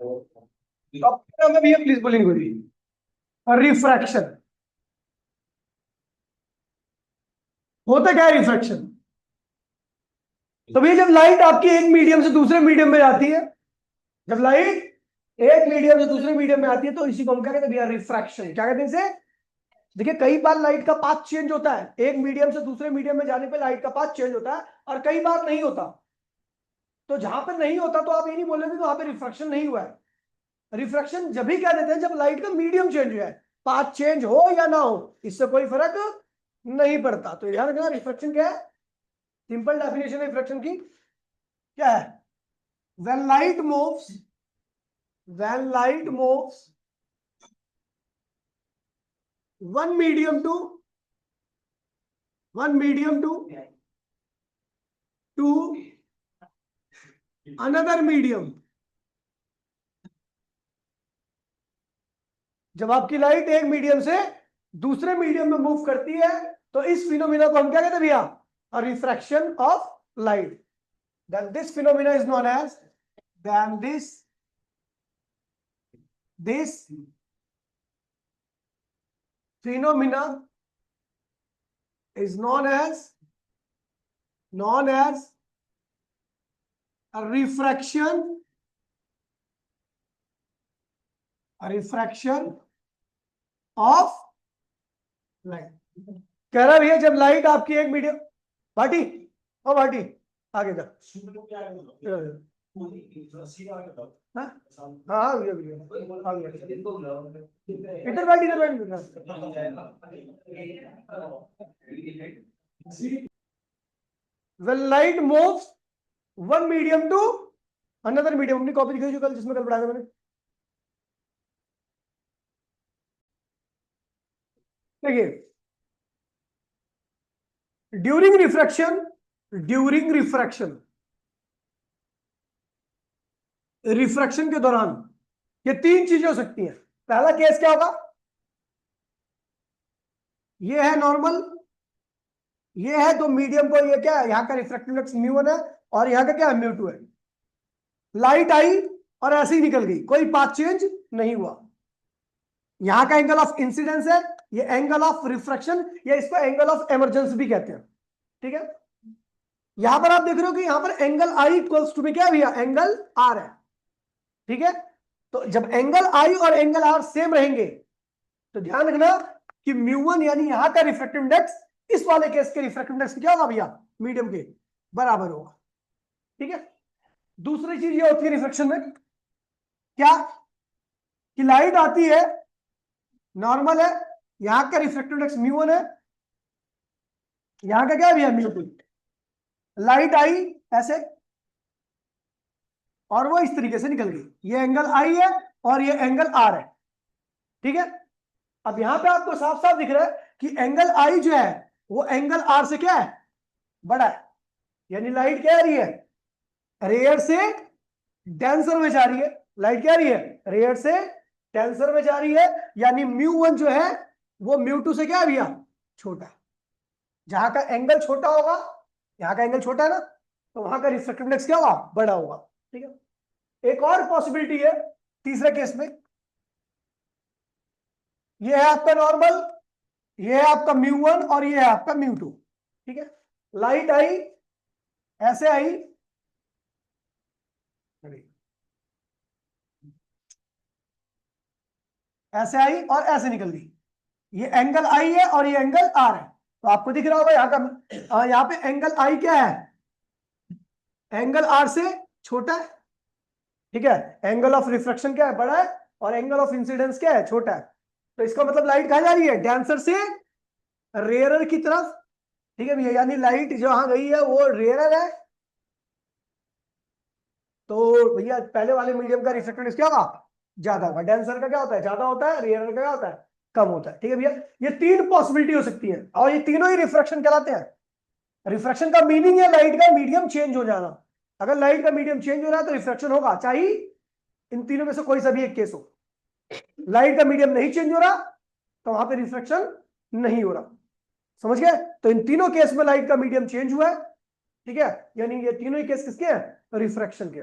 तो भैया प्लीज बोलेंगे रिफ्रैक्शन होता क्या है रिफ्रैक्शन? तो भैया जब लाइट आपकी एक मीडियम से दूसरे मीडियम में जाती है, जब लाइट एक मीडियम से दूसरे मीडियम में आती है तो इसी को हम क्या कहते हैं भैया? रिफ्रैक्शन। क्या कहते हैं इसे? देखिए कई बार लाइट का पाथ चेंज होता है, एक मीडियम से दूसरे मीडियम में जाने पे लाइट का पाथ चेंज होता है, और कई बार नहीं होता। तो जहां पर नहीं होता तो आप ये नहीं बोलेंगे कि वहां पे रिफ्रैक्शन नहीं हुआ है। रिफ्रैक्शन जब भी कह देते हैं जब लाइट का मीडियम चेंज हुआ है, पाथ चेंज हो या ना हो इससे कोई फर्क नहीं पड़ता। तो ध्यान रखना रिफ्रैक्शन क्या है, सिंपल डेफिनेशन है रिफ्रैक्शन की क्या है? when light moves when light moves one medium to another medium, जब आपकी लाइट एक मीडियम से दूसरे मीडियम में मूव करती है तो इस फिनोमिना को हम क्या कहते हैं भैया? Refraction of light. then this phenomena is known as then this phenomena is known as a refraction of light. कह रहा भैया जब लाइट आपकी एक मीडियम भाटी ओ भाटी आगे जा हाँ हाँ भैया भैया इधर बैठ when light moves one medium to another medium, अपनी कॉपी दिखाई जो कल जिसमें कल पढ़ाया था मैंने। देखिए ड्यूरिंग रिफ्रैक्शन के दौरान ये तीन चीजें हो सकती हैं। पहला केस क्या होगा? ये है नॉर्मल, ये है तो मीडियम को, ये क्या है यहाँ का रिफ्रैक्टिव इंडेक्स μ1 है और यहाँ का क्या है μ2 है। लाइट आई और ऐसे ही निकल गई, कोई पाथ चेंज नहीं हुआ। यहाँ का एंगल ऑफ इंसिडेंस है, ये एंगल ऑफ रिफ्रैक्शन, या इसको एंगल ऑफ एमरजेंस भी कहते हैं। ठीक है, यहां पर आप देख रहे हो कि यहां पर एंगल आई इक्वल्स टू में क्या भैया? एंगल आर है। ठीक है, तो जब एंगल आई और एंगल आर सेम रहेंगे तो ध्यान रखना कि μ1 यानी यहां का रिफ्रैक्टिव इंडेक्स इस वाले केस के रिफ्रैक्टिव इंडेक्स क्या होगा भैया? मीडियम के बराबर होगा। ठीक है, दूसरी चीज ये होती है रिफ्रैक्शन में क्या कि लाइट आती है, नॉर्मल है, यहां का रिफ्रैक्टिव इंडेक्स μ1 है, यहां का क्या है भैया? μ2। लाइट आई ऐसे और वो इस तरीके से निकल गई, ये एंगल आई है और ये एंगल आर है। ठीक है, अब यहां पे आपको साफ साफ दिख रहा है कि एंगल आई जो है वो एंगल आर से क्या है? बड़ा है। यानी लाइट क्या आ रही है? रेयर से डेंसर में जा रही है। लाइट क्या आ रही है? रेयर से डेंसर में जा रही है, यानी μ1 जो है वो μ2 से क्या है भैया? छोटा है। जहां का एंगल छोटा होगा, यहां का एंगल छोटा है ना, तो वहां का रिफ्रैक्टिव इंडेक्स क्या होगा? बड़ा होगा। ठीक है, एक और पॉसिबिलिटी है तीसरे केस में, ये है आपका नॉर्मल, ये है आपका μ1 और ये है आपका μ2। ठीक है, लाइट आई ऐसे आई, ऐसे आई और ऐसे निकल गई, ये एंगल आई है और ये एंगल आर है। तो आपको दिख रहा होगा यहाँ का, यहाँ पे एंगल आई क्या है? एंगल आर से छोटा है। ठीक है, एंगल ऑफ रिफ्रैक्शन क्या है? बड़ा है, और एंगल ऑफ इंसिडेंस क्या है? छोटा है। तो इसका मतलब लाइट कहां जा रही है? डेंसर से रेयरर की तरफ। ठीक है भैया, यानी लाइट जहां गई है वो रेयरर है, तो भैया पहले वाले मीडियम का रिफ्रैक्टिव इंडेक्स क्या होगा? ज्यादा होगा। डेंसर का क्या होता है? ज्यादा होता है, रेयरर का क्या होता है? कम होता है। ठीक है भैया, ये तीन पॉसिबिलिटी हो सकती है और ये तीनों ही रिफ्रैक्शन कहलाते हैं। रिफ्रैक्शन का मीनिंग है लाइट का मीडियम चेंज हो जाना। अगर लाइट का मीडियम चेंज हो रहा है तो रिफ्रैक्शन होगा, चाहे इन तीनों में से कोई सा भी एक केस हो। लाइट का मीडियम नहीं चेंज हो रहा तो वहां पे रिफ्रैक्शन नहीं हो रहा। समझ गए? तो इन तीनों केस में लाइट का मीडियम चेंज हुआ है। ठीक है, यानी ये तीनों ही केस किसके हैं? रिफ्रैक्शन के।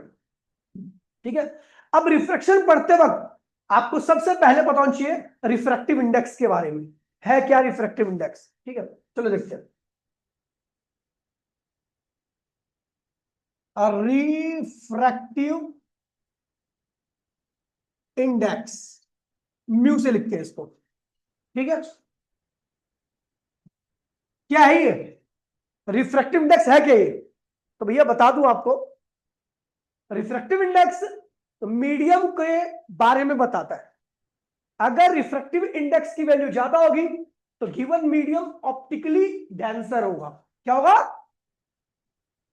ठीक है, अब रिफ्रैक्शन पढ़ते वक्त आपको सबसे पहले पता होना चाहिए रिफ्रैक्टिव इंडेक्स के बारे में, है क्या रिफ्रैक्टिव इंडेक्स। ठीक है, चलो देखते हैं। रिफ्रैक्टिव इंडेक्स, म्यू से लिखते हैं इसको। ठीक है, क्या है ये रिफ्रैक्टिव इंडेक्स, है क्या ये? तो भैया बता दूं आपको, रिफ्रैक्टिव इंडेक्स मीडियम के बारे में बताता है। अगर रिफ्रैक्टिव इंडेक्स की वैल्यू ज्यादा होगी तो गिवन मीडियम ऑप्टिकली डेंसर होगा। क्या होगा?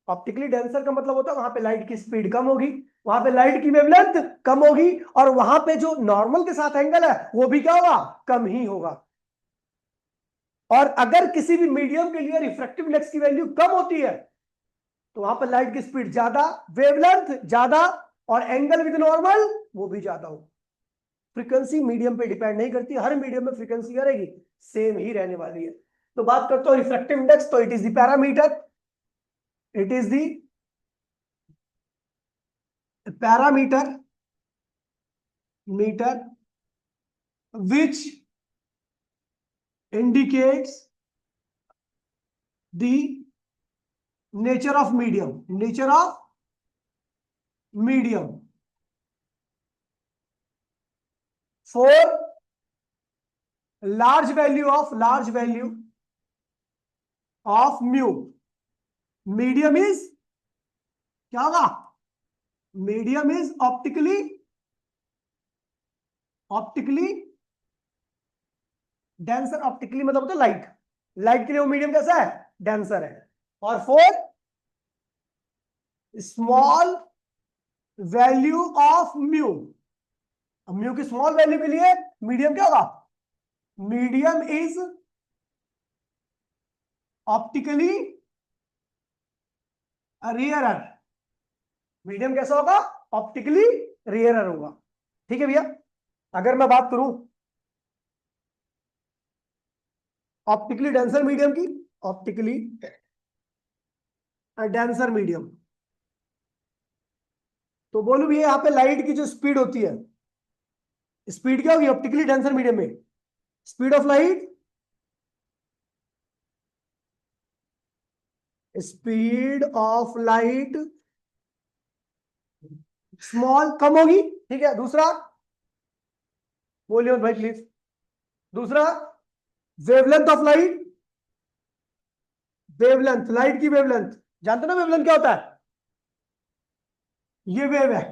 ऑप्टिकली डेंसर का मतलब होता है वहां पे लाइट की स्पीड कम होगी, वहां पे लाइट की वेवलेंथ कम होगी, और वहां पे जो नॉर्मल के साथ एंगल है वो भी क्या होगा? कम ही होगा। और अगर किसी भी मीडियम के लिए रिफ्रैक्टिव इंडेक्स की वैल्यू कम होती है तो वहां पर लाइट की स्पीड ज्यादा, वेवलेंथ ज्यादा, और एंगल विद नॉर्मल वो भी ज्यादा हो। फ्रीक्वेंसी मीडियम पे डिपेंड नहीं करती, हर मीडियम में फ्रीक्वेंसी क्या रहेगी? सेम ही रहने वाली है। तो बात करते हो रिफ्रैक्टिव इंडेक्स, तो it is the parameter, it is the parameter meter which indicates the nature of medium for large value of mu। medium is क्या होगा? Medium is optically denser. Optically मतलब होता है लाइट, लाइट के लिए वो medium कैसा है? डेंसर है। और for small value of mu, mu की स्मॉल वैल्यू के लिए मीडियम क्या होगा? Medium is optically rarer. Medium कैसा होगा? ऑप्टिकली रियरर होगा। ठीक है भैया, अगर मैं बात करूं ऑप्टिकली डेंसर मीडियम की, ऑप्टिकली डेंसर मीडियम, तो बोलूं भैया यहां पे लाइट की जो स्पीड होती है, स्पीड क्या होगी ऑप्टिकली डेंसर मीडियम में? Speed of light, speed of light small, कम होगी। ठीक है, दूसरा बोलिए भाई प्लीज। दूसरा wavelength of light, wavelength, light की वेवलेंथ, जानते हो ना वेवलेंथ क्या होता है? ये वेव है,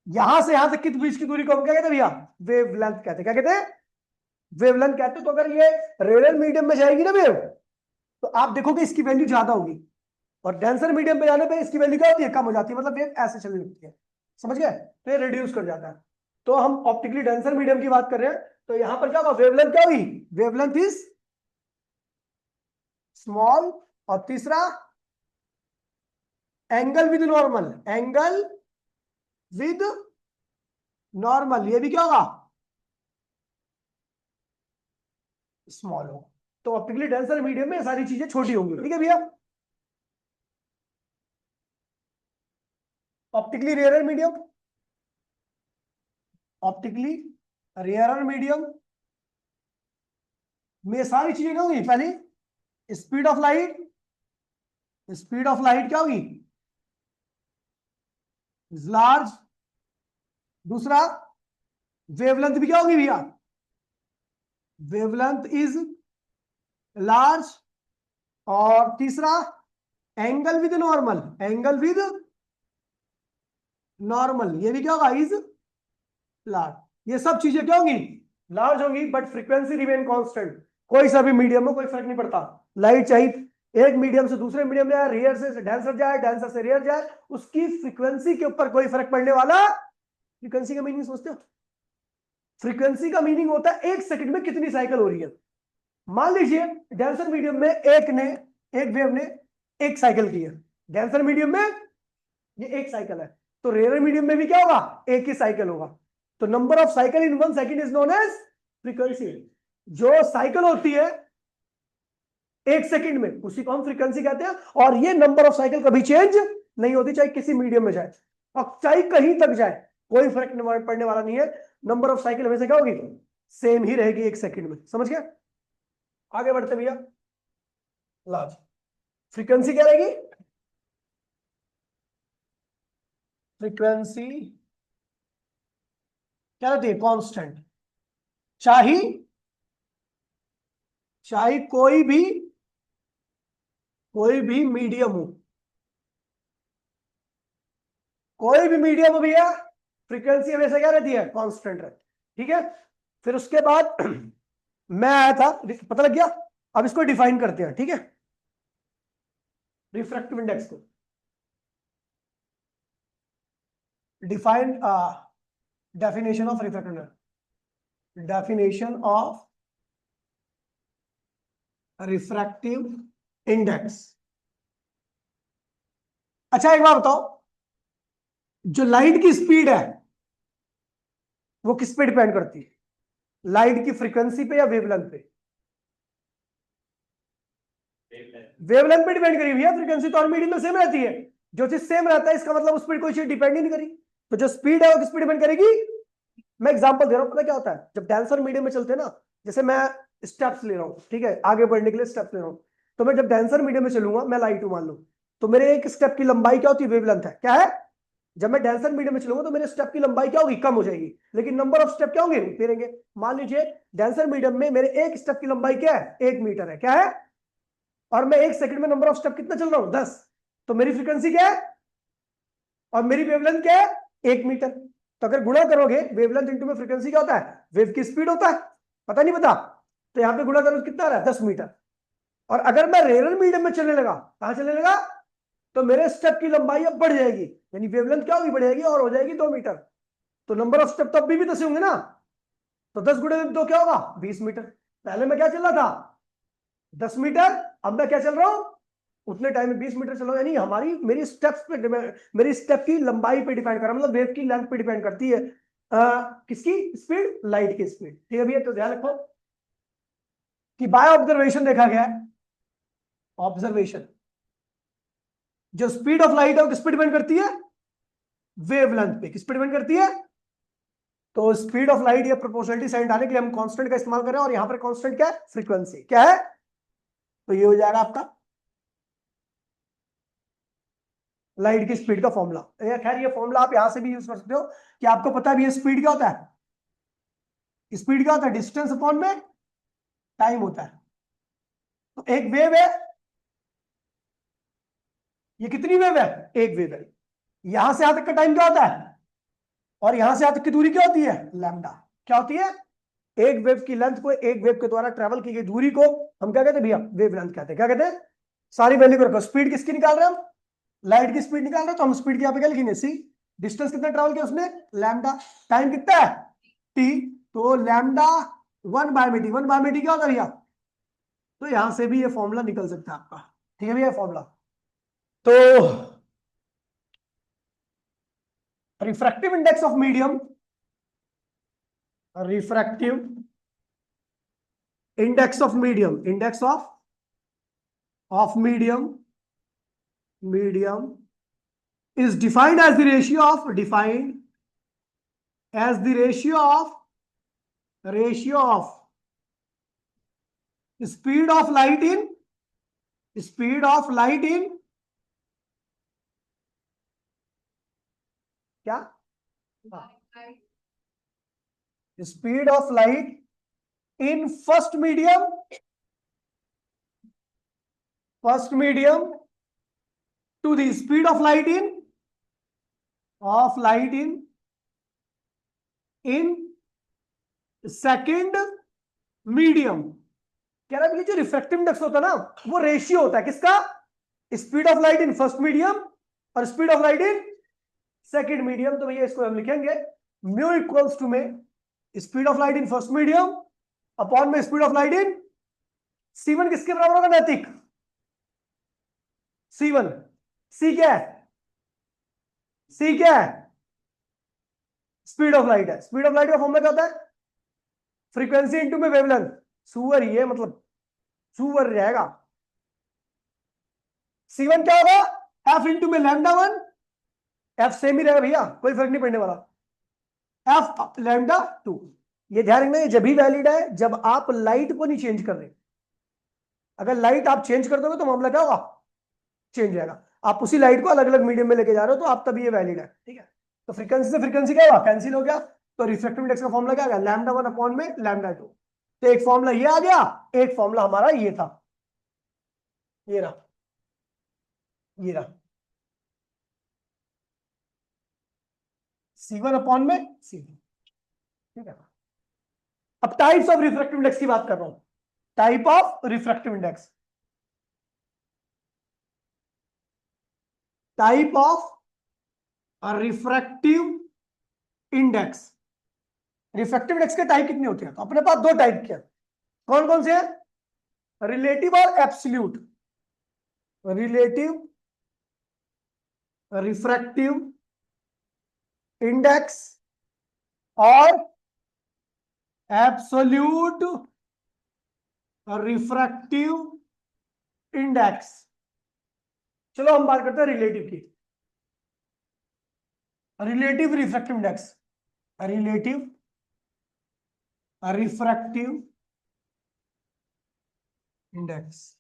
यहां से यहां तक की बीच की दूरी को हम क्या कहते हैं भैया? वेवलेंथ कहते हैं। क्या कहते हैं? वेवलेंथ कहते हैं। तो अगर ये रेडियल मीडियम में जाएगी ना वेव, तो आप देखोगे इसकी वैल्यू ज्यादा होगी, और डेंसर मीडियम पे जाने पे इसकी वैल्यू क्या होती है? कम हो जाती है, मतलब वेव ऐसे चलने लगती है। समझ गए? तो ये रिड्यूस कर जाता है। तो हम ऑप्टिकली डेंसर मीडियम की बात कर रहे हैं, तो यहां पर क्या होगा? वेवलेंथ क्या होगी? Wavelength is small. और तीसरा angle with normal, angle with normal, ये भी क्या होगा? स्मॉल होगा। तो ऑप्टिकली डेंसर मीडियम में सारी चीजें छोटी होंगी। ठीक है भैया, optically rarer medium, optically rarer medium में सारी चीजें क्या होंगी? पहले speed of light, speed of light क्या होगी? लार्ज। दूसरा वेवलेंथ भी क्या होगी भैया? Wavelength is large. और तीसरा angle with normal, angle with normal, ये भी क्या होगा? Is large. ये सब चीजें क्या होंगी? लार्ज होंगी, बट फ्रीक्वेंसी रिमेन कांस्टेंट। कोई सा भी मीडियम में कोई फर्क नहीं पड़ता, लाइट चाहिए एक मीडियम से दूसरे मीडियम में जाए, रियर से डेंसर जाए, डेंसर से रियर जाए, उसकी फ्रीक्वेंसी के ऊपर कोई फर्क पड़ने वाला। फ्रीक्वेंसी का मीनिंग समझते हो? फ्रीक्वेंसी का मीनिंग होता है एक सेकंड में कितनी साइकिल हो रही है। मान लीजिए डेंसर मीडियम में एक वेव ने एक साइकिल की है, डेंसर मीडियम में ये एक साइकिल है, तो रेयर मीडियम में भी क्या होगा? एक ही साइकिल होगा। तो number of cycle in 1 second is known as frequency. जो साइकिल होती है एक सेकंड में उसी को हम फ्रीक्वेंसी कहते हैं, और ये नंबर ऑफ साइकिल कभी चेंज नहीं होती चाहे किसी मीडियम में जाए। और चाहे कहीं तक जाए कोई फर्क पड़ने वाला नहीं है, नंबर ऑफ साइकिल हमेशा क्या होगी, सेम ही रहेगी 1 सेकंड में। समझ गया? आगे बढ़ते भैया। लार्ज फ्रीक्वेंसी क्या रहेगी, फ्रीक्वेंसी क्या रहती है, कांस्टेंट। चाहे चाहे कोई भी मीडियम हो, कोई भी मीडियम हो भैया, फ्रीक्वेंसी हमेशा क्या रहती है, कांस्टेंट रहती है। ठीक है, फिर उसके बाद मैं आया था, पता लग गया। अब इसको डिफाइन करते हैं, ठीक है, रिफ्रैक्टिव इंडेक्स को define, definition of refractive index, definition of refractive index. अच्छा एक बात बताओ, जो लाइट की स्पीड है वो किस पे डिपेंड करती है, लाइट की फ्रीक्वेंसी पे या वेवलेंथ पे? वेवलेंथ पे डिपेंड करी भैया, फ्रीक्वेंसी तो और मीडियम में सेम रहती है। जो चीज सेम रहता है इसका मतलब उस पर कोई चीज डिपेंड ही नहीं करी। तो जो स्पीड है वो किस पे डिपेंड करेगी? मैं एग्जांपल दे रहा हूं, पता क्या होता है, जब डांसर मीडियम में चलते हैं ना, जैसे मैं स्टेप्स ले रहा हूँ, ठीक है, आगे बढ़ने के लिए स्टेप्स ले रहा हूँ, तो मैं जब डांसर मीडियम में चलूंगा, मैं लाइट हूं मान लो, तो मेरे एक स्टेप की लंबाई क्या होती है, वेवलेंथ है, क्या है। जब मैं डांसर मीडियम में चलूंगा तो मेरे स्टेप की लंबाई क्या होगी, कम हो जाएगी, लेकिन नंबर ऑफ स्टेप क्या होंगे, फिरेंगे। मान लीजिए डांसर मीडियम में मेरे एक स्टेप की लंबाई क्या है, 1 मीटर है, क्या है, और मैं 1 सेकंड में नंबर ऑफ स्टेप कितना चल रहा हूं, 10, तो मेरी फ्रीक्वेंसी क्या है और मेरी वेवलेंथ क्या है, 1 मीटर। तो अगर गुणा करोगे वेवलेंथ इंटू में फ्रीक्वेंसी क्या होता है, वेव की स्पीड होता है, पता नहीं पता, तो यहां पे गुणा करो कितना आ रहा है, 10 मीटर। और अगर मैं रेयर मीडियम में चलने लगा, कहां चलने लगा, तो मेरे स्टेप की लंबाई अब बढ़ जाएगी, यानी वेवलेंथ क्या होगी, बढ़ जाएगी और हो जाएगी 2 मीटर। तो नंबर ऑफ स्टेप तो अभी भी 10 होंगे ना, तो 10 गुणे 2 क्या होगा, 20 मीटर। पहले मैं क्या चल रहा था, 10 मीटर, अब मैं क्या चल रहा हूं, उतने टाइम में 20 मीटर चलो, यानी हमारी मेरी स्टेप्स पे मेरी स्टेप की लंबाई पे डिपेंड कर रहा है, मतलब वेव की लेंथ पे डिपेंड करती है किसकी स्पीड, लाइट की स्पीड। ठीक है भैया, तो ध्यान रखो कि बाय ऑब्जर्वेशन देखा गया है, ऑब्जर्वेशन जो स्पीड ऑफ लाइट है वो किस पे डिपेंड करती है, वेवलेंथ पे। किस पे डिपेंड करती है, तो स्पीड ऑफ लाइट या प्रोपोर्शनलिटी साइन डालने के लिए हम कांस्टेंट का इस्तेमाल करें, और यहां पर कांस्टेंट क्या है, फ्रीक्वेंसी क्या है, तो ये हो जाएगा आपका लाइट की स्पीड का फॉर्मूला। खैर ये फॉर्मूला आप यहां से भी यूज कर सकते हो, कि आपको पता भी है स्पीड क्या होता है, स्पीड क्या होता है, डिस्टेंस अपॉन में टाइम होता है। तो एक वेव है, ये कितनी वेव है, एक वेव है, यहां से यहां तक का टाइम क्या होता है, और यहां से यहां तक की दूरी क्या होती है, लैम्डा। क्या होती है, एक वेव की लेंथ को, एक वेव के द्वारा ट्रेवल की गई दूरी को हम क्या कहते हैं भैया, वेव लेंथ कहते हैं। क्या कहते हैं, सारी वैल्यू को रखो, स्पीड किसकी निकाल रहे हैं हम, लाइट की स्पीड निकाल रहे हैं, तो हम स्पीड की यहां पे क्या लिखेंगे, सी, डिस्टेंस कितना ट्रेवल किया उसने, लैम्डा, टाइम कितना है, टी, तो लैम्डा 1/मीटी, 1/मीटी क्या होता है भैया, तो यहां से भी ये फॉर्मूला निकल सकता है आपका। ठीक है भैया, फॉर्मूला तो refractive index of medium, refractive index of medium, index of medium is defined as the ratio of, defined as the ratio of speed of light in, speed of light in क्या, speed of light in first medium to the speed of light in second medium. कह रहा है ये जो refractive index होता है ना, वो रेशियो होता है किसका, speed of light in first medium और speed of light in second medium. तो भैया इसको हम लिखेंगे म्यू इक्वल्स टू में speed of light in first medium upon में speed of light in C1 किसके बराबर होगा, नैतिक, C1, C क्या है, C क्या है, स्पीड ऑफ लाइट है, स्पीड ऑफ लाइट का फॉर्मूला क्या होता है, फ्रीक्वेंसी इंटू में वेवलेंथ, सुअर ही है, मतलब सुअर रहेगा। C1 क्या होगा, F इंटू में λ1 एफ सेम ही रहेगा भैया, कोई फर्क नहीं पड़ने वाला। एफ लैम्डा 2, ये ध्यान रखना, ये जब भी वैलिड है जब आप लाइट को नहीं चेंज कर रहे। अगर लाइट आप चेंज कर दोगे तो मामला क्या होगा, चेंज जाएगा। आप उसी लाइट को अलग अलग मीडियम में लेके जा रहे हो तो आप तभी ये वैलिड है, ठीक है। तो फ्रीक्वेंसी से फ्रीक्वेंसी क्या होगा, कैंसिल हो गया। तो रिफ्रैक्टिव इंडेक्स का फॉर्मूला क्या आ गया, लैम्डा 1 अपॉन में लैम्डा 2। तो एक फॉर्मूला ये आ गया, एक फॉर्मूला हमारा ये था, ये रहा, ये रहा, C1 अपॉन में C2, ठीक है। अब टाइप्स ऑफ रिफ्रैक्टिव इंडेक्स की बात कर रहा हूं। Type of refractive index, type of refractive index. Refractive index के टाइप कितने होते हैं, तो अपने पास दो टाइप के हैं। कौन कौन से हैं, रिलेटिव और एब्सोल्यूट। रिलेटिव रिफ्रैक्टिव इंडेक्स और एब्सोल्यूट रिफ्रैक्टिव इंडेक्स। चलो हम बात करते हैं रिलेटिव की। Relative refractive index, relative refractive index,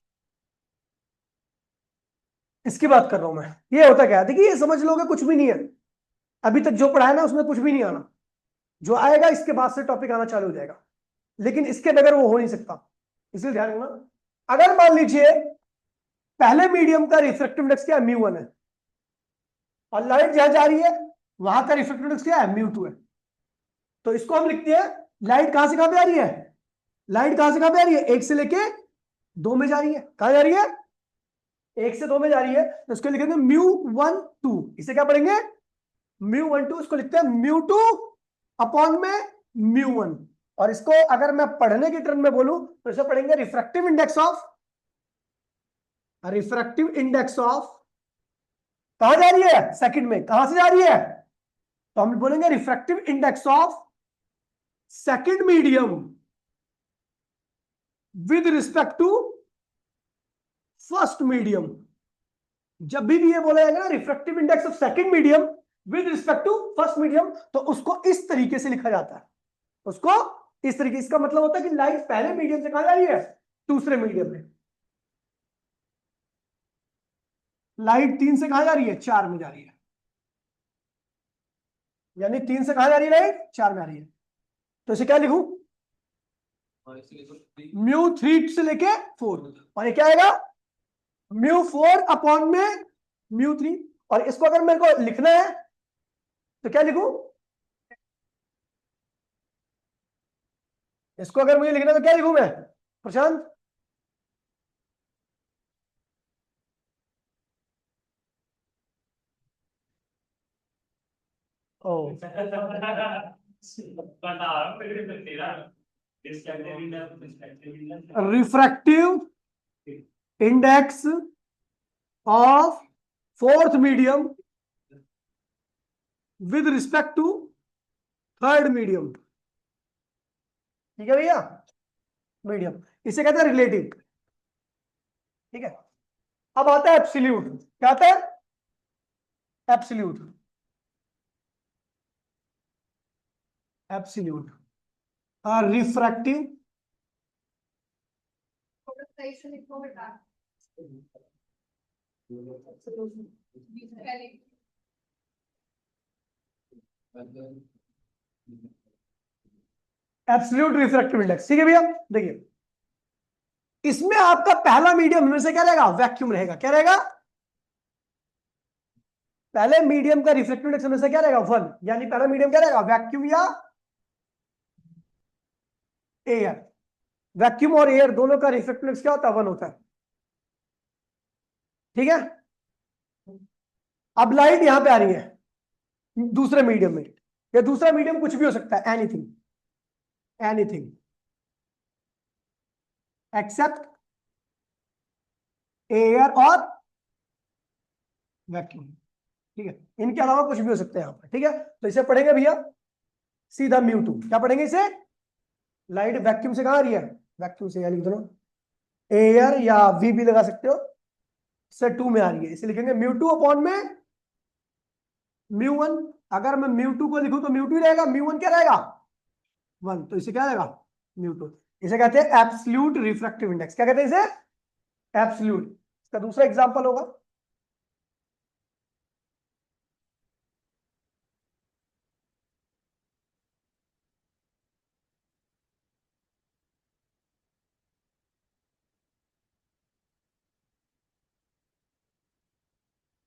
इसकी बात कर रहा हूं मैं। ये होता क्या है, देखिए ये समझ लोगे कुछ भी नहीं है, अभी तक जो पढ़ा है ना उसमें कुछ भी नहीं आना, जो आएगा इसके बाद से टॉपिक आना चालू हो जाएगा, लेकिन इसके बगैर वो हो नहीं सकता, इसलिए ध्यान रखना। अगर मान लीजिए पहले मीडियम का रिफ्रैक्टिव इंडेक्स क्या है, μ1 है, और लाइट जहां जा रही है वहां का रिफ्रैक्टिव इंडेक्स क्या है, μ2 है। तो इसको हम लिखते हैं, लाइट कहां से कहां पे आ रही है, लाइट कहां से कहां पे आ रही है, एक से लेके दो में जा रही है। कहां जा रही है, एक से दो में जा रही है, तो इसको लिखेंगे μ1 2, इसे क्या पढ़ेंगे, μ1 2, इसको लिखते हैं μ2 अपॉन में μ1। और इसको अगर मैं पढ़ने की टर्म में बोलूं तो इसे पढ़ेंगे refractive index of, refractive index of, कहां जा रही है, सेकंड में, कहां से जा रही है, तो हम बोलेंगे refractive index of second medium with respect to first medium. जब भी ये बोला जाएगा ना refractive index of second medium with respect to first medium, तो उसको इस तरीके से लिखा जाता है, उसको इस तरीके, इसका मतलब होता है कि लाइट पहले मीडियम से कहां जा रही है, दूसरे मीडियम में। लाइट 3 से कहां जा रही है, 4 में जा रही है, यानी 3 से कहां जा रही है, लाइट 4 में आ रही है। तो इसे क्या लिखूं, μ3 से लेके 4, और ये क्या आएगा, μ4 अपॉन में μ3। और इसको अगर मेरे को लिखना है तो क्या लिखूं, इसको अगर मुझे लिखना है तो क्या लिखूं मैं, Prashant, o refractive index of fourth medium with respect to third medium, ठीक है भैया, मीडियम, इसे कहते हैं रिलेटिव, ठीक है। अब आता है एब्सोल्यूट, क्या आता है, absolute, absolute refractive absolute refractive index, ठीक है भैया। देखिए इसमें आपका पहला मीडियम हमेशा क्या रहेगा, वैक्यूम रहेगा, क्या रहेगा, पहले मीडियम का रिफ्रैक्टिव इंडेक्स हमेशा क्या रहेगा, 1, यानी पहला मीडियम क्या रहेगा, वैक्यूम या एयर। वैक्यूम और एयर दोनों का रिफ्रैक्टिव इंडेक्स क्या होता है, 1 होता है, ठीक है। अब लाइट यहां पे आ रही है दूसरे मीडियम में, या दूसरा मीडियम कुछ भी हो सकता है, एनीथिंग, एनीथिंग एक्सेप्ट एयर और वैक्यूम, ठीक है, इनके अलावा कुछ भी हो सकता है यहां पर, ठीक है। तो इसे पढ़ेंगे भैया सीधा μ2, क्या पढ़ेंगे इसे, लाइट वैक्यूम से कहां आ रही है, वैक्यूम से, यानी दोनों एयर या वी भी लगा सकते हो, से 2 में आ रही है, इसे लिखेंगे μ2 अपॉन में म्यू 1। अगर मैं म्यू 2 को लिखूं तो म्यू 2 रहेगा, म्यू 1 क्या रहेगा 1, तो इसे क्या रहेगा म्यू 2। इसे कहते हैं एब्सोल्यूट रिफ्रैक्टिव इंडेक्स। क्या कहते हैं इसे? एब्सोल्यूट। इसका दूसरा एग्जांपल होगा,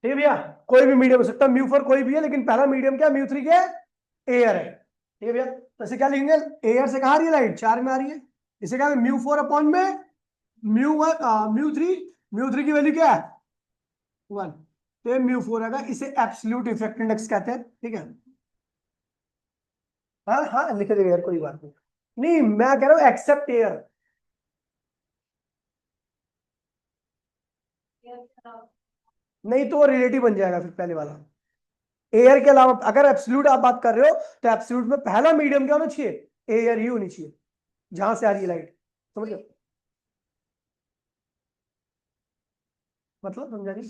ठीक है भैया, कोई भी मीडियम हो सकता है, म्यू 4 कोई भी है, लेकिन पहला मीडियम क्या म्यू 3 क्या है? एयर है। ठीक है भैया, तो इसे क्या लिखेंगे? एयर से कहाँ आ रही है लाइट? 4 में आ रही है। इसे क्या है? म्यू 4 अपॉन में म्यू 1 म्यू 3, म्यू 3 की वैल्यू क्या है 1, तो ये म्यू 4 आएगा। इसे एब्सोल्यूट रिफ्रैक्टिव इंडेक्स कहते हैं। ठीक है, हाँ हाँ लिख देगा यार, कोई बात नहीं। नहीं मैं कह रहा हूँ एक्सेप्ट एयर। नहीं तो वो रिलेटिव बन जाएगा फिर पहले वाला। एयर के अलावा अगर एब्सोल्यूट आप बात कर रहे हो तो एब्सोल्यूट में पहला मीडियम क्या होना चाहिए? एयर ही होनी चाहिए, जहां से आ रही है लाइट। समझ गए? मतलब समझा नहीं?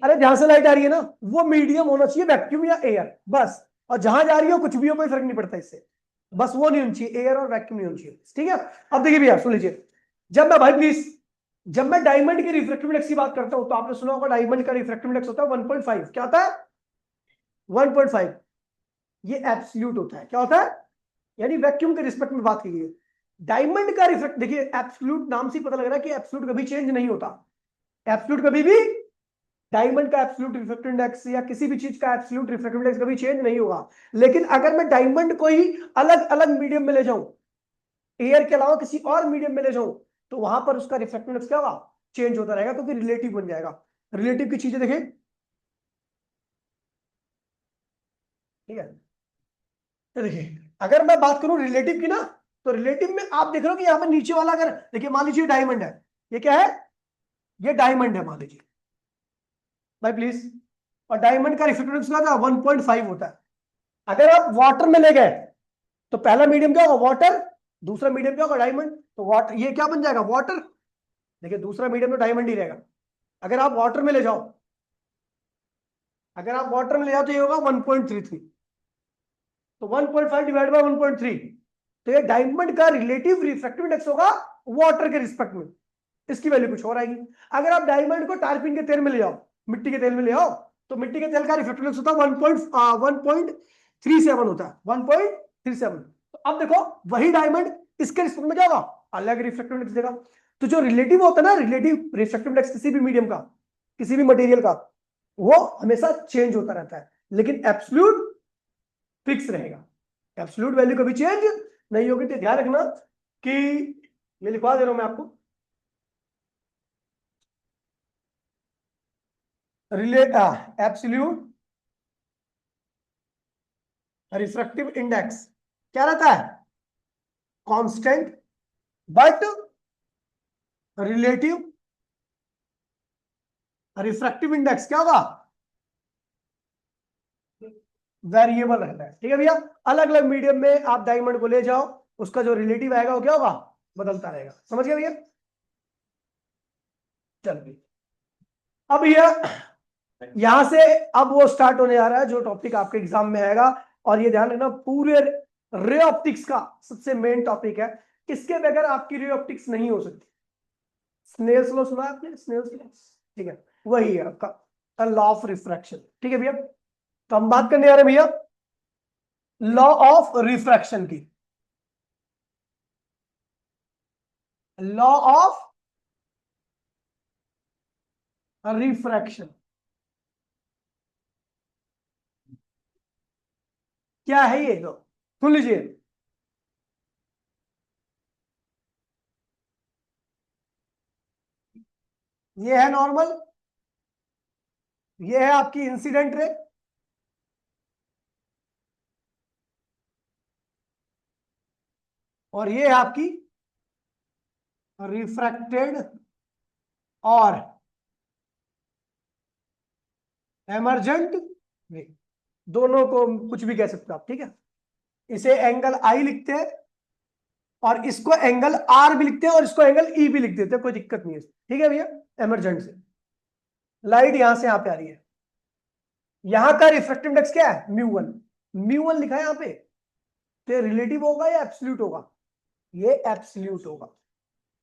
अरे जहां से लाइट आ रही है ना, वो मीडियम होना चाहिए वैक्यूम या एयर, बस। और जहां जा रही हो कुछ भी हो, कोई फर्क नहीं पड़ता इससे, बस वो नहीं होनी चाहिए, एयर और वैक्यूम नहीं होनी चाहिए। ठीक है, अब देखिए भैया सुन लीजिए, जब मैं भाई प्लीज, जब मैं डायमंड के रिफ्रैक्टिव इंडेक्स की बात करता हूं तो आपने सुना होगा डायमंड का रिफ्रैक्टिव इंडेक्स होता है 1.5। क्या होता है? 1.5। ये एब्सोल्यूट होता है। क्या होता है? यानी वैक्यूम के रिस्पेक्ट में बात की गई है। डायमंड का रिफ्रैक्ट, देखिए एब्सोल्यूट नाम से ही पता लग रहा है कि एब्सोल्यूट कभी चेंज नहीं होता। एब्सोल्यूट कभी भी, डायमंड का एब्सोल्यूट रिफ्रैक्टिव इंडेक्स या किसी भी चीज का एब्सोल्यूट रिफ्रैक्टिव इंडेक्स कभी चेंज नहीं होगा। लेकिन अगर मैं डायमंड को ही अलग अलग मीडियम में ले जाऊं, एयर के अलावा किसी और मीडियम में ले जाऊं, तो वहां पर उसका रिफ्रैक्टिव इंडेक्स क्या होगा? चेंज होता रहेगा, क्योंकि रिलेटिव बन जाएगा। रिलेटिव की चीजें देखें, ठीक है, तो देखिए अगर मैं बात करूं रिलेटिव की ना, तो रिलेटिव में आप देख रहे हो कि यहां पर नीचे वाला, अगर देखिए मान लीजिए डायमंड है, ये क्या है? ये डायमंड है मान लीजिए भाई प्लीज, और डायमंड का रिफ्रैक्टिव इंडेक्स क्या था? 1.5 होता है। अगर आप वाटर में ले गए तो पहला मीडियम क्या होगा? वाटर। दूसरा मीडियम क्या होगा? डायमंड। तो वाटर ये क्या बन जाएगा? वाटर। देखिए दूसरा मीडियम तो डायमंड ही रहेगा। अगर आप वाटर में ले जाओ, अगर आप वाटर में ले जाओ तो ये होगा 1.33। तो 1.5 डिवाइड बाय 1.3, तो ये डायमंड का रिलेटिव रिफ्रैक्टिव इंडेक्स होगा वाटर के रिस्पेक्ट में। इसकी वैल्यू कुछ और आएगी। अगर आप डायमंड को टारपिन के तेल में ले जाओ, मिट्टी के तेल में ले आओ, तो मिट्टी के तेल का रिफ्रैक्टिव इंडेक्स होता है 1.37 होता है, 1.37। तो अब देखो वही डायमंड इसके रिस्पेक्ट में क्या होगा? अलग रिफ्रैक्टिव इंडेक्स देगा। तो जो रिलेटिव होता है ना, रिलेटिव रिफ्रैक्टिव इंडेक्स किसी भी मीडियम का, किसी भी मटेरियल का, वो हमेशा चेंज होता रहता है, लेकिन एब्सोल्यूट फिक्स रहेगा। एब्सोल्यूट वैल्यू कभी चेंज नहीं होगी। तो ध्यान रखना कि मैं लिखवा दे रहा हूं मैं आपको, एब्सोल्यूट रिफ्रैक्टिव इंडेक्स क्या रहता है? Constant, but relative refractive index क्या होगा? वेरिएबल रहता है। ठीक है भैया, अलग अलग मीडियम में आप डायमंड को ले जाओ, उसका जो रिलेटिव आएगा वो क्या होगा? बदलता रहेगा। समझ गए भैया? चल अब भैया यहां से अब वो स्टार्ट होने जा रहा है जो टॉपिक आपके एग्जाम में आएगा। और ये ध्यान रखना, पूरे रे ऑप्टिक्स का सबसे मेन टॉपिक है, इसके बगैर आपकी रे ऑप्टिक्स नहीं हो सकती। स्नेल्स लॉ सुना है आपने? स्नेल्स लॉ, ठीक है, वही है आपका लॉ ऑफ रिफ्रैक्शन। ठीक है भैया, तो हम बात करने आ रहे हैं भैया लॉ ऑफ रिफ्रैक्शन की। लॉ ऑफ रिफ्रैक्शन क्या है? ये तो सुन लीजिए, ये है नॉर्मल, ये है आपकी इंसिडेंट रे, और ये है आपकी रिफ्रैक्टेड और एमरजेंट रे। दोनों को कुछ भी कह सकते हो आप। ठीक है, इसे एंगल आई लिखते हैं, और इसको एंगल आर भी लिखते हैं, और इसको एंगल ई भी लिख देते हैं, कोई दिक्कत नहीं है। ठीक है भैया, एमरजेंट से लाइट यहां से यहां पे आ रही है, यहां का रिफ्रैक्टिव इंडेक्स क्या है, μ1। μ1 लिखा है यहां पे, तो ये रिलेटिव होगा या एब्सोल्यूट होगा, ये एब्सोल्यूट होगा,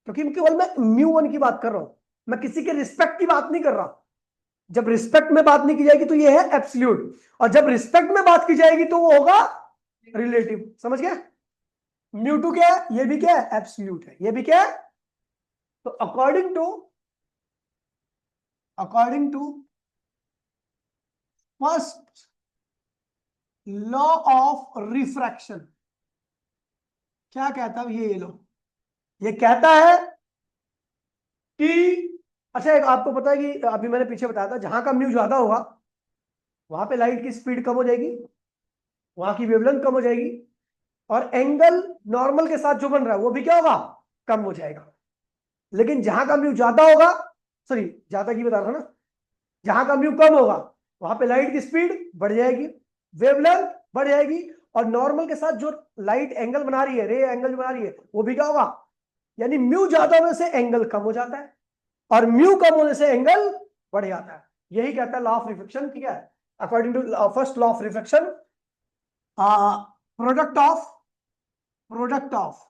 क्योंकि केवल मैं μ1 की बात कर रहा हूं, मैं किसी के रिस्पेक्ट की बात नहीं कर रहा। जब रिस्पेक्ट में बात नहीं की जाएगी तो ये है एब्सोल्यूट, और जब रिस्पेक्ट में बात की जाएगी तो वो होगा रिलेटिव। समझ गया? μ2 क्या है, ये भी क्या है, एब्सोल्यूट है, ये भी क्या है। तो according to first law of refraction, क्या कहता है ये लो, ये कहता है कि अच्छा, एक आपको पता है कि अभी मैंने पीछे बताया था, जहां का म्यू ज्यादा होगा वहां पे लाइट की स्पीड कम हो जाएगी, वहां की वेवलेंथ कम हो जाएगी, और एंगल नॉर्मल के साथ जो बन रहा है वो भी क्या होगा, कम हो जाएगा। लेकिन जहां का म्यू ज्यादा होगा, सॉरी ज्यादा की बता रहा हूं ना, जहां का म्यू कम होगा वहां पे लाइट की स्पीड बढ़ जाएगी, वेवलेंथ बढ़ जाएगी, और नॉर्मल के साथ जो लाइट एंगल बना रही है, रे एंगल बना रही है, वो भी क्या होगा, यानी म्यू ज्यादा होने से एंगल कम हो जाता है, और म्यू कम होने से एंगल बढ़ जाता है। यही कहता है लॉ ऑफ रिफ्लेक्शन। ठीक है, according to first law of reflection, product of product of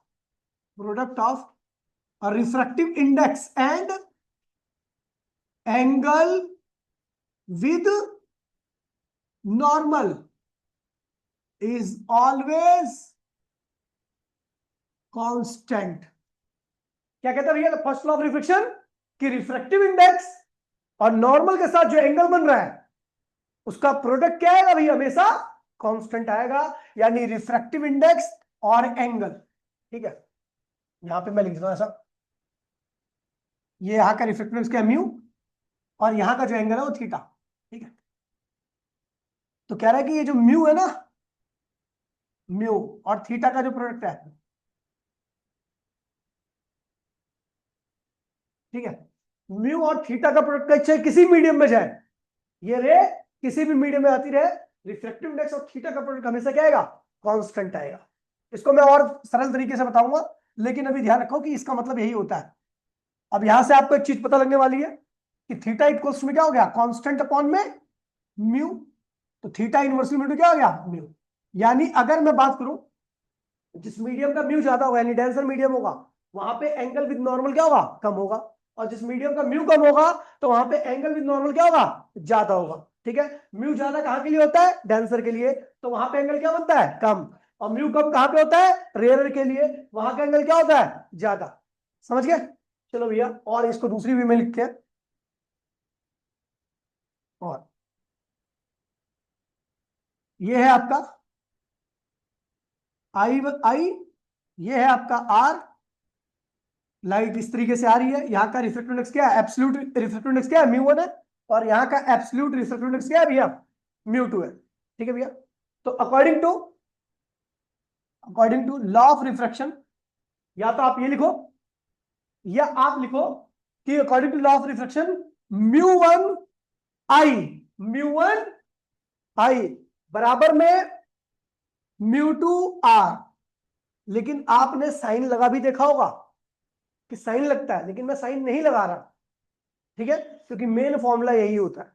product of refractive index and angle with normal is always constant. क्या कहता है भैया फर्स्ट लॉ ऑफ रिफ्लेक्शन, कि रिफ्रैक्टिव इंडेक्स और नॉर्मल के साथ जो एंगल बन रहा है उसका प्रोडक्ट क्या आएगा भैया, हमेशा कांस्टेंट आएगा, यानी रिफ्रैक्टिव इंडेक्स और एंगल। ठीक है, यहां पे मैं लिख देता हूं ऐसा, ये यहां का रिफ्रैक्टिव इंडेक्स क्या है, म्यू, और यहां का जो एंगल है वो थीटा। ठीक है, तो कह रहा है कि ये जो म्यू है ना, म्यू और थीटा का जो प्रोडक्ट है, ठीक है, म्यू और थीटा का प्रोडक्ट चाहे किसी मीडियम में जाए, ये रे किसी भी मीडियम में आती रहे, रिफ्रैक्टिव इंडेक्स और थीटा का प्रोडक्ट हमेशा क्या आएगा, कांस्टेंट आएगा। इसको मैं और सरल तरीके से बताऊंगा, लेकिन अभी ध्यान रखो कि इसका मतलब यही होता है। अब यहां से आपको एक चीज पता लगने वाली है कि थीटा इक्वल्स में क्या हो गया, कांस्टेंट अपॉन में म्यू, तो थीटा इनवर्सली म्यू क्या हो गया, म्यू। यानी अगर मैं बात करूं, जिस मीडियम का म्यू ज्यादा होगा यानी डेंसर मीडियम होगा, वहां पे एंगल विद नॉर्मल क्या होगा, कम होगा, और जिस मीडियम का म्यू कम होगा तो वहां पे एंगल विद नॉर्मल क्या होगा, ज्यादा होगा। ठीक है, म्यू ज्यादा कहां के लिए होता है, डेंसर के लिए, तो वहां पे एंगल क्या बनता है, कम, और म्यू कम कहां पे होता है, रेयर के लिए, वहां का एंगल क्या होता है, ज्यादा। समझ गए? चलो भैया, और इसको दूसरी वे में लिखते हैं, और ये है आपका आई आई, ये है आपका आर, लाइट इस तरीके से आ रही है, यहाँ का रिफ्रैक्टिव इंडेक्स क्या है, एब्सोल्यूट रिफ्रैक्टिव इंडेक्स क्या है, म्यू1 है, और यहाँ का एब्सोल्यूट रिफ्रैक्टिव इंडेक्स क्या है भैया, म्यू2 है। ठीक है भैया, तो according to law of refraction, या तो आप ये लिखो या आप लिखो कि according to law of refraction, म्यू1 आई, म्यू1 आई बराबर में म्यू2 आर। लेकिन आपने साइन लगा भी देखा होगा कि साइन लगता है, लेकिन मैं साइन नहीं लगा रहा। ठीक है, क्योंकि मेन फॉर्मूला यही होता है,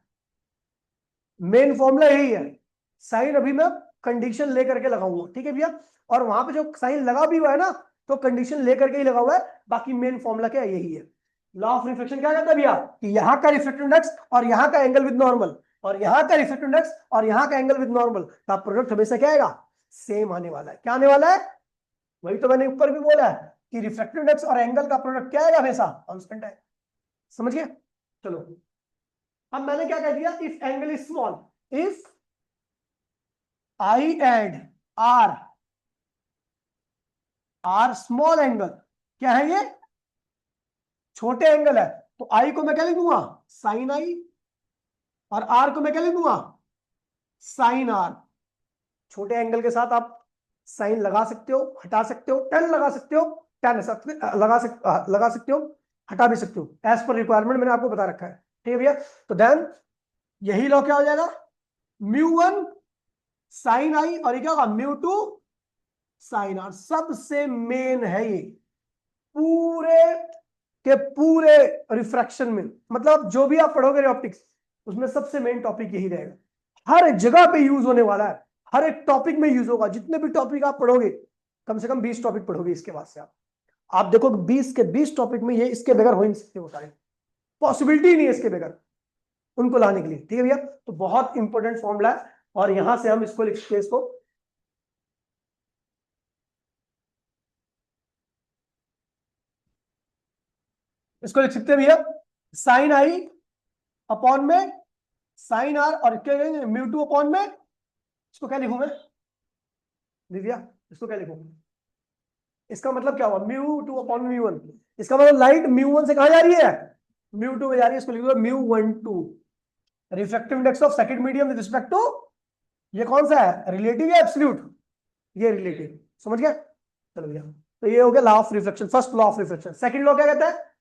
मेन फॉर्मूला यही है। साइन अभी मैं कंडीशन लेकर के लगाऊंगा। ठीक है भैया, और वहां पे जो साइन लगा भी हुआ है ना, तो कंडीशन लेकर के ही लगा हुआ है, बाकी मेन फॉर्मूला क्या है, यही है। लॉ ऑफ रिफ्लेक्शन क्या कहता है भैया, कि यहाँ का रिफ्लेक्टिव इंडेक्स और यहाँ का एंगल विद नॉर्मल, और यहाँ का रिफ्लेक्टिव इंडेक्स और यहाँ का एंगल विद नॉर्मल का प्रोडक्ट हमेशा क्या आएगा, सेम आने वाला है। क्या आने वाला है, वही तो मैंने ऊपर भी बोला है कि रिफ्लेक्टिव इंडेक्स और एंगल का प्रोडक्ट क्या आएगा, हमेशा कांस्टेंट है। समझ गए? चलो, अब मैंने क्या कह दिया, if angle is small, if I and R are small angle, क्या है ये, छोटे एंगल है, तो आई को मैं क्या लिख दूंगा, साइन आई, और आर को मैं क्या लिख दूंगा, साइन आर। छोटे एंगल के साथ आप साइन लगा सकते हो, हटा सकते हो, टेन लगा सकते हो, टेन लगा सकते हो, हटा भी सकते हो, एज पर रिक्वायरमेंट मैंने आपको बता रखा है। ठीक है भैया, तो देन यही लॉ क्या हो जाएगा, म्यू1 साइन आई, और ये क्या होगा, म्यू2 साइन आर। सबसे मेन है ये पूरे के पूरे रिफ्रैक्शन में, मतलब जो भी आप पढ़ोगे ऑप्टिक्स, उसमें सबसे मेन टॉपिक यही रहेगा। हर जगह पे यूज होने वाला है, हर एक टॉपिक में यूज होगा। जितने भी टॉपिक आप पढ़ोगे, कम से कम 20 टॉपिक पढ़ोगे इसके बाद से आप देखो 20 के 20 टॉपिक में ये इसके बगैर हो ही नहीं सकते, वो सारे पॉसिबिलिटी नहीं है इसके बगैर उनको लाने के लिए। ठीक है भैया, तो बहुत इंपॉर्टेंट फॉर्मूला है, और यहां से हम इसको लिखते हैं, इसको लिख सकते हैं भैया, साइन आई अपॉन में साइन आर, और क्या कहेंगे म्यू टू अपॉन में, इसको क्या लिखूं मैं दिव्या, इसको क्या लिखूं? इसका मतलब क्या हुआ, mu two upon mu one. इसका मतलब लाइट म्यू वन से कहा जा रही है, म्यू टू में जा रही है। इसको लिख दो mu one two, refractive index of second medium with respect to, ये कौन सा है, रिलेटिव या एब्सोल्यूट? ये रिलेटिव, समझ गया? चलो भैया, तो ये हो गया law of reflection, first law of reflection. Second law क्या कहता है?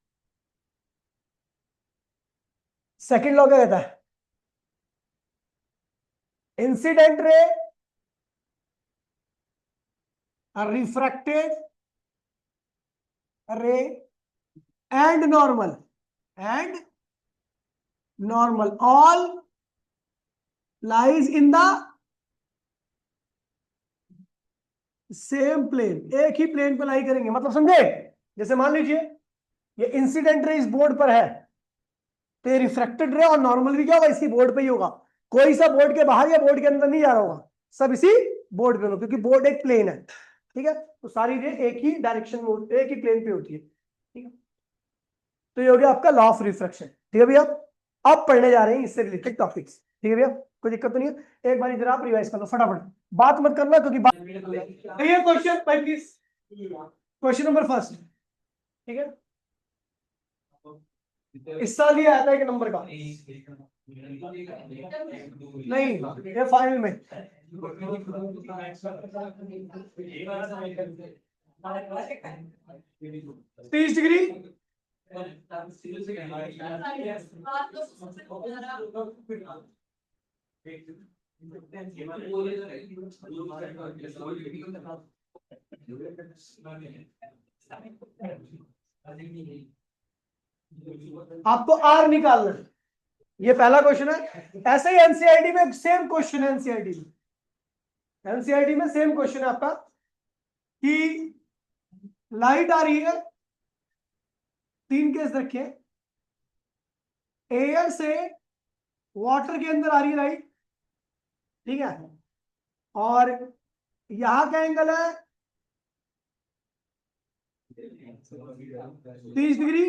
सेकंड लॉ क्या कहता है? Incident ray refracted ray and normal all lies in the same plane, एक ही प्लेन पे लाई करेंगे। मतलब समझे? जैसे मान लीजिए ये इंसिडेंट रे इस बोर्ड पर है, तो ये रिफ्रैक्टेड रे और नॉर्मल भी क्या होगा, इसी बोर्ड पे ही होगा। कोई सा बोर्ड के बाहर या बोर्ड के अंदर नहीं जा रहा होगा, सब इसी बोर्ड पे होगा, क्योंकि बोर्ड एक प्लेन है। ठीक है, तो सारी रे एक ही डायरेक्शन में, एक ही प्लेन पे होती है। ठीक है, तो ये हो गया आपका लॉ ऑफ रिफ्रैक्शन। ठीक है भैया, अब पढ़ने जा रहे हैं इससे रिलेटेड टॉपिक्स। ठीक है भैया, कोई दिक्कत तो नहीं है? एक बार इधर आप रिवाइज कर लो फटाफट, बात मत करना, क्योंकि question please, question number first. ठीक है, इस साल ये आता है कि नंबर का नहीं, ये फाइनल में 30 डिग्री आपको आर निकालना है, ये पहला क्वेश्चन है। ऐसे ही एनसीईआरटी में सेम क्वेश्चन है, एनसीईआरटी में सेम क्वेश्चन है आपका कि लाइट आ रही है, 3 केस रखे, एयर से वाटर के अंदर आ रही है लाइट, ठीक है, और यहां का एंगल है 30 डिग्री,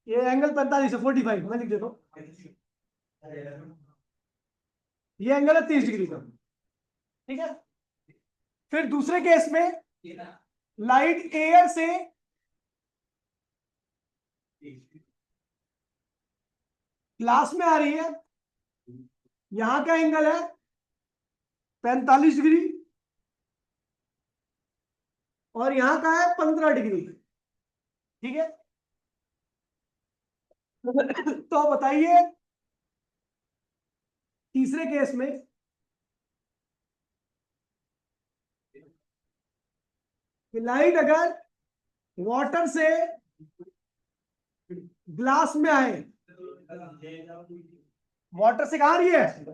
ये एंगल 45 है, 45 मैं लिख देता हूं, ये एंगल है 30 डिग्री का। ठीक है, फिर दूसरे केस में लाइट एयर से ग्लास में आ रही है, यहां का एंगल है 45 डिग्री, और यहां का है 15 डिग्री। ठीक है, तो बताइए तीसरे केस में लाइट अगर वाटर से ग्लास में आए, वाटर से कहां आ रही है,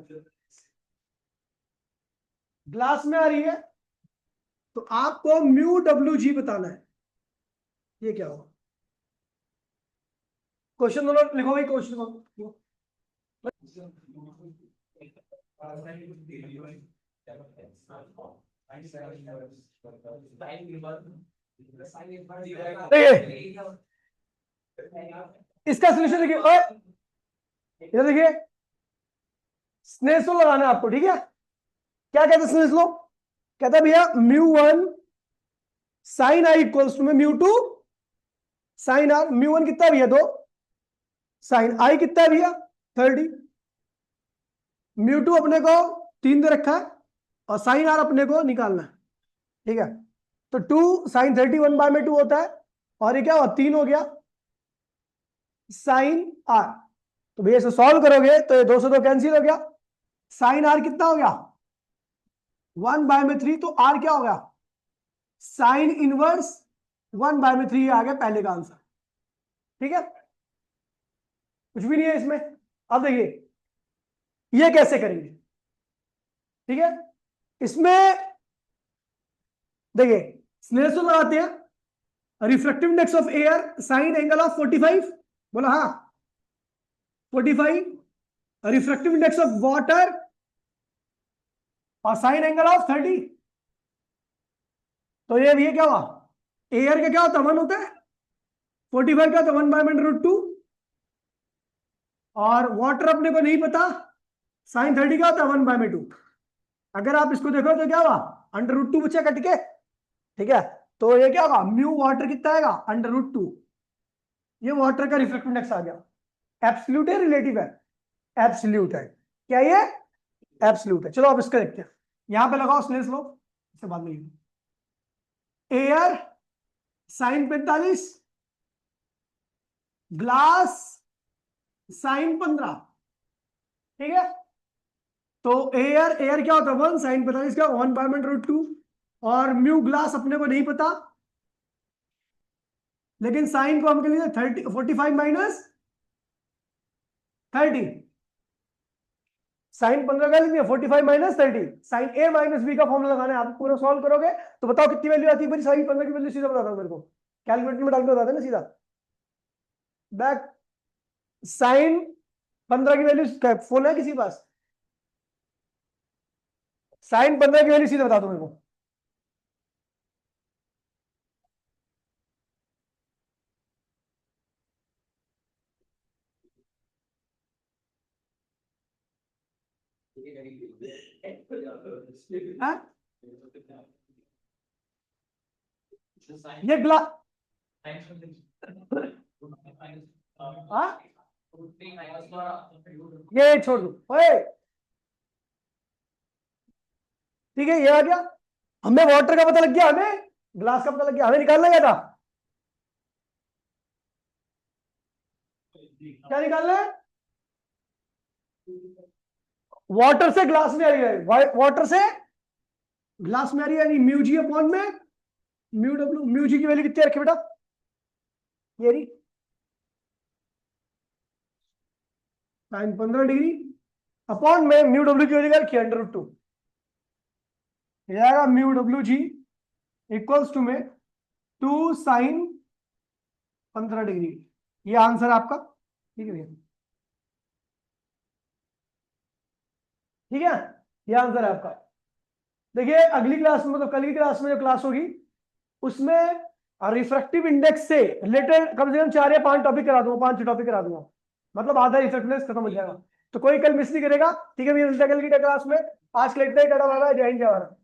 ग्लास में आ रही है, तो आपको म्यू डब्ल्यू जी बताना है। ये क्या होगा? क्वेश्चन दोनों लिखो भाई, क्वेश्चन को इसका सोल्यूशन देखिए, इधर देखिए, स्नेस लो लगाना है आपको। ठीक है, क्या कहते हैं स्नेस लो? कहता है भैया mu one sine I equals to में mu two sine r. Mu one कितना है भैया, 2, साइन आई कितना है भैया 30, म्यू टू अपने को 3 दे रखा है, और साइन आर अपने को निकालना है। ठीक है, तो 2 sin 30 1/2 होता है, और ये क्या हुआ 3 हो गया साइन आर। तो भैया इसे सॉल्व करोगे तो ये 2 से 2 कैंसिल हो गया, साइन आर कितना हो गया 1/3, तो आर क्या हो गया साइन इनवर्स 1/3 आ गया पहले का आंसर। ठीक है, कुछ भी नहीं है इसमें। अब देखिए ये कैसे करेंगे, ठीक है। इसमें देखिए स्नेल्स लॉ लगाते हैं, refractive index of air sign angle of 45, बोला हाँ 45, रिफ्रैक्टिव इंडेक्स ऑफ वाटर और साइन एंगल ऑफ 30। तो ये क्या हुआ, एयर का क्या होता है 1 होता है, 45 का होता है 1/√2, और वाटर अपने को नहीं पता, साइन 30 का होता है 1/2। अगर आप इसको देखो तो क्या हुआ, √2 बचा कट के, ठीक है। तो ये क्या होगा, म्यू वाटर कितना आएगा, √2। ये वाटर का रिफ्रैक्टिव इंडेक्स आ गया। एब्सोल्यूट है रिलेटिव है, एब्सोल्यूट है, क्या ये एब्सोल्यूट है। चलो अब इसका देखते हैं, यहां पे लगाओ स्नेल्स लॉ, इससे बाद में एयर साइन 45, ग्लास साइन 15, ठीक है। तो एयर एयर क्या होता है 1, साइन 45 का 1/√2, और म्यू ग्लास अपने को नहीं पता, लेकिन साइन को हम कह लीजिए 45 माइनस 30, साइन 15 का लीजिए 45 माइनस 30, साइन ए माइनस बी का फॉर्मूला लगाना है। आप पूरा सॉल्व करोगे तो बताओ कितनी वैल्यू आती है मेरी, साइन 15 की वैल्यू सीधा बता दो मेरे को, कैलकुलेटर में डाल के बता देना सीधा। बैक साइन 15 की वैल्यू फोन है किसी के पास, साइन 15 की वैल्यू सीधा बता दो मेरे को। हाँ? ये ग्लास हाँ? ये छोड़ दो ओए, ठीक है। ये आ गया, हमें वाटर का पता लग गया, हमें ग्लास का पता लग गया, हमें निकालना क्या था, क्या निकालना है, वाटर से ग्लास में आ रही है, वाटर से ग्लास में आ रही है, यानी म्यू जी अपॉन में म्यू डब्ल्यू। म्यू जी की वैल्यू कितनी रखे बेटा, ये रही साइन 15 डिग्री अपॉन में म्यू डब्ल्यू की वैल्यू रखी √2, आएगा mu W G equals to में 2 साइन 15 डिग्री। ये आंसर आपका, ठीक है भैया, ठीक है। ये आंसर है आपका। देखिए अगली क्लास में, मतलब कल की क्लास में जो क्लास होगी उसमें रिफ्रैक्टिव इंडेक्स से रिलेटेड कम से कम 4 या 5 टॉपिक करा दूंगा, 5 टॉपिक करा दूंगा, मतलब आधा रिफ्रैक्टिव इंडेक्स खत्म हो जाएगा। तो कोई कल मिस नहीं करेगा, ठीक है भैया। कल की क्लास में आज के लिए इतना ही, टाटा बाय बाय, जय हिंद जय भारत।